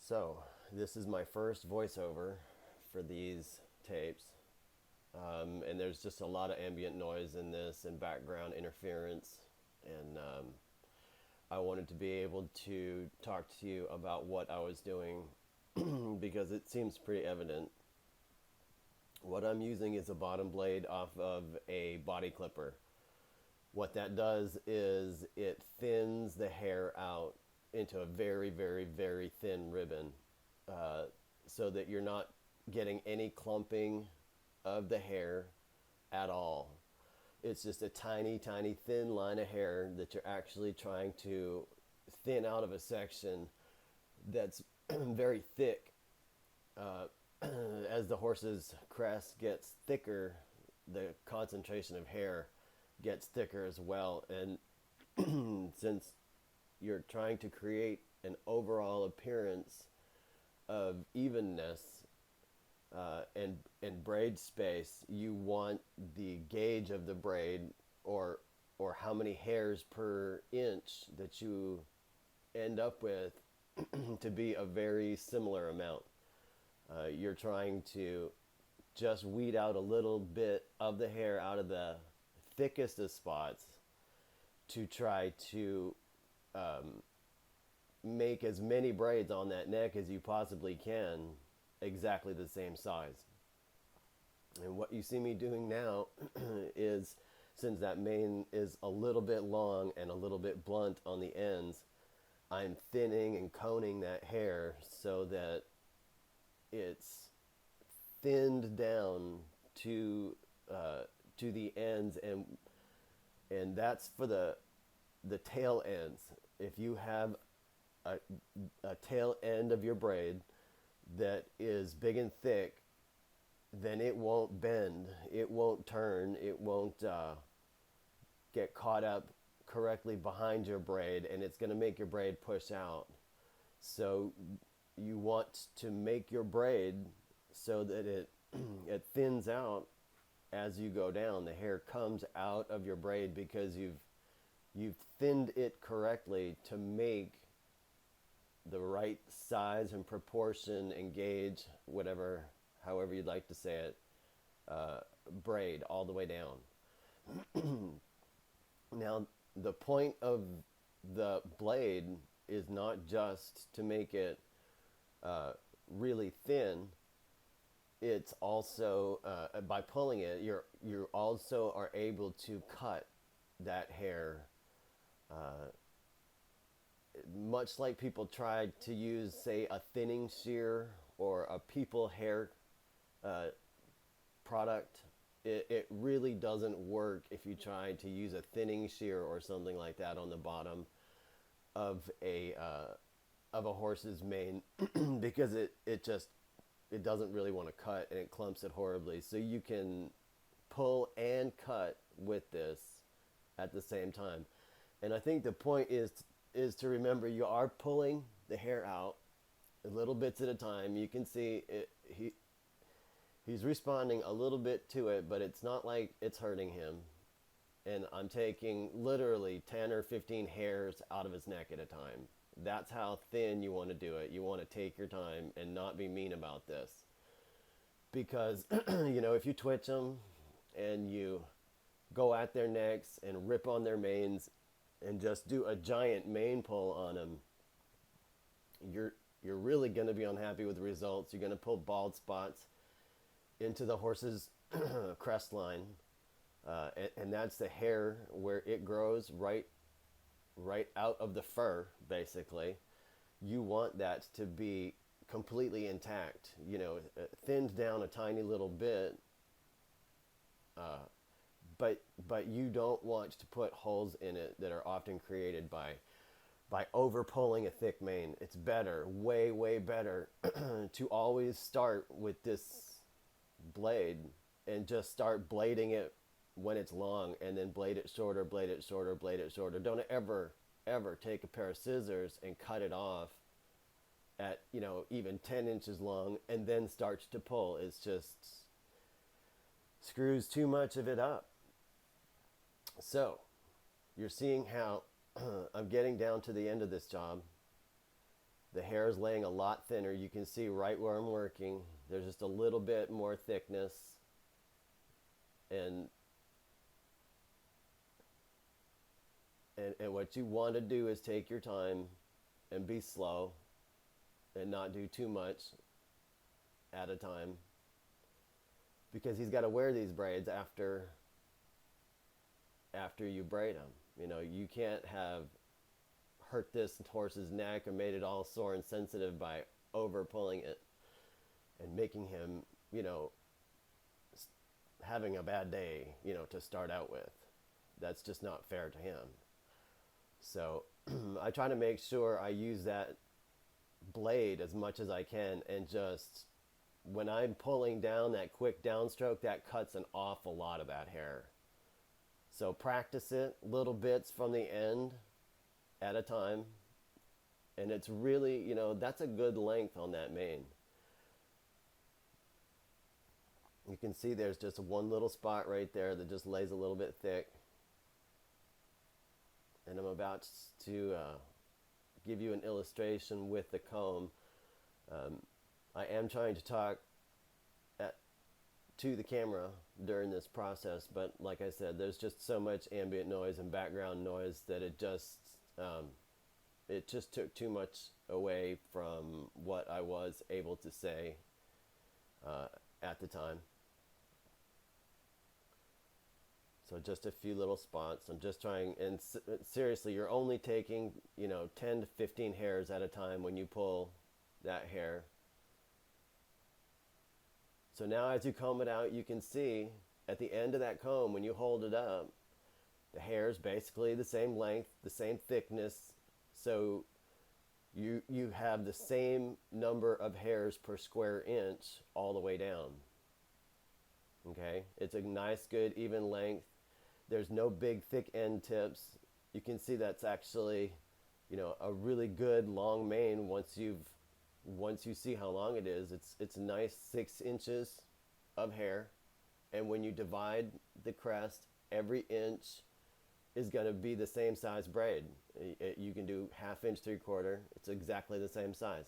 So, this is my first voiceover for these tapes. And there's just a lot of ambient noise in this and background interference. And I wanted to be able to talk to you about what I was doing because it seems pretty evident. What I'm using is a bottom blade off of a body clipper. What that does is it thins the hair out into a very, very, very thin ribbon, so that you're not getting any clumping of the hair at all. It's just a tiny, tiny, thin line of hair that you're actually trying to thin out of a section that's very thick. As the horse's crest gets thicker, the concentration of hair gets thicker as well. And since you're trying to create an overall appearance of evenness and braid space, you want the gauge of the braid, or how many hairs per inch that you end up with to be a very similar amount. You're trying to just weed out a little bit of the hair out of the thickest of spots to try to make as many braids on that neck as you possibly can exactly the same size. And what you see me doing now is, since that mane is a little bit long and a little bit blunt on the ends, I'm thinning and coning that hair so that it's thinned down to the ends, and that's for the tail ends. If you have a, a tail end of your braid that is big and thick, then it won't bend, it won't turn, it won't get caught up correctly behind your braid, and it's going to make your braid push out. So you want to make your braid so that it it thins out as you go down. The hair comes out of your braid because you've thinned it correctly to make the right size and proportion and gauge, whatever, however you'd like to say it, braid all the way down. Now, the point of the blade is not just to make it really thin. It's also by pulling it, you also are able to cut that hair, much like people tried to use, say, a thinning shear or a people hair product. It really doesn't work if you try to use a thinning shear or something like that on the bottom of a horse's mane because it doesn't really want to cut, and it clumps it horribly. So you can pull and cut with this at the same time. And I think the point is to remember you are pulling the hair out little bits at a time. You can see it, he's responding a little bit to it, but it's not like it's hurting him. And I'm taking literally 10 or 15 hairs out of his neck at a time. That's how thin you want to do it. You want to take your time and not be mean about this. Because, if you twitch them and you go at their necks and rip on their manes and just do a giant mane pull on them, you're really going to be unhappy with the results. You're going to pull bald spots into the horse's crest line. And that's the hair where it grows right out of the fur, basically. You want that to be completely intact, thinned down a tiny little bit, but you don't want to put holes in it that are often created by over pulling a thick mane. It's better, way, way better, to always start with this blade and just start blading it when it's long, and then blade it shorter, blade it shorter, blade it shorter. Don't ever take a pair of scissors and cut it off at even 10 inches long and then start to pull. It's just screws too much of it up. So you're seeing how I'm getting down to the end of this job, The hair is laying a lot thinner. You can see right where I'm working. There's just a little bit more thickness. And and what you want to do is take your time and be slow and not do too much at a time, because he's got to wear these braids after you braid them. You know, you can't have hurt this horse's neck or made it all sore and sensitive by over pulling it and making him, you know, having a bad day, you know, to start out with. That's just not fair to him. So I try to make sure I use that blade as much as I can, and just when I'm pulling down that quick downstroke, that cuts an awful lot of that hair. So practice it little bits from the end at a time, and it's really, you know, that's a good length on that mane. You can see there's just one little spot right there that just lays a little bit thick. And I'm about to give you an illustration with the comb. I am trying to talk to the camera during this process, but like I said, there's just so much ambient noise and background noise that it just took too much away from what I was able to say at the time. So just a few little spots. I'm just trying, and seriously, you're only taking, you know, 10 to 15 hairs at a time when you pull that hair. So now as you comb it out, you can see at the end of that comb, when you hold it up, the hair is basically the same length, the same thickness. So you have the same number of hairs per square inch all the way down. Okay? It's a nice, good, even length. There's no big, thick end tips. You can see that's actually, you know, a really good long mane once you see how long it is. It's a nice 6 inches of hair, and when you divide the crest, every inch is going to be the same size braid. You can do 1/2 inch, 3/4. It's exactly the same size.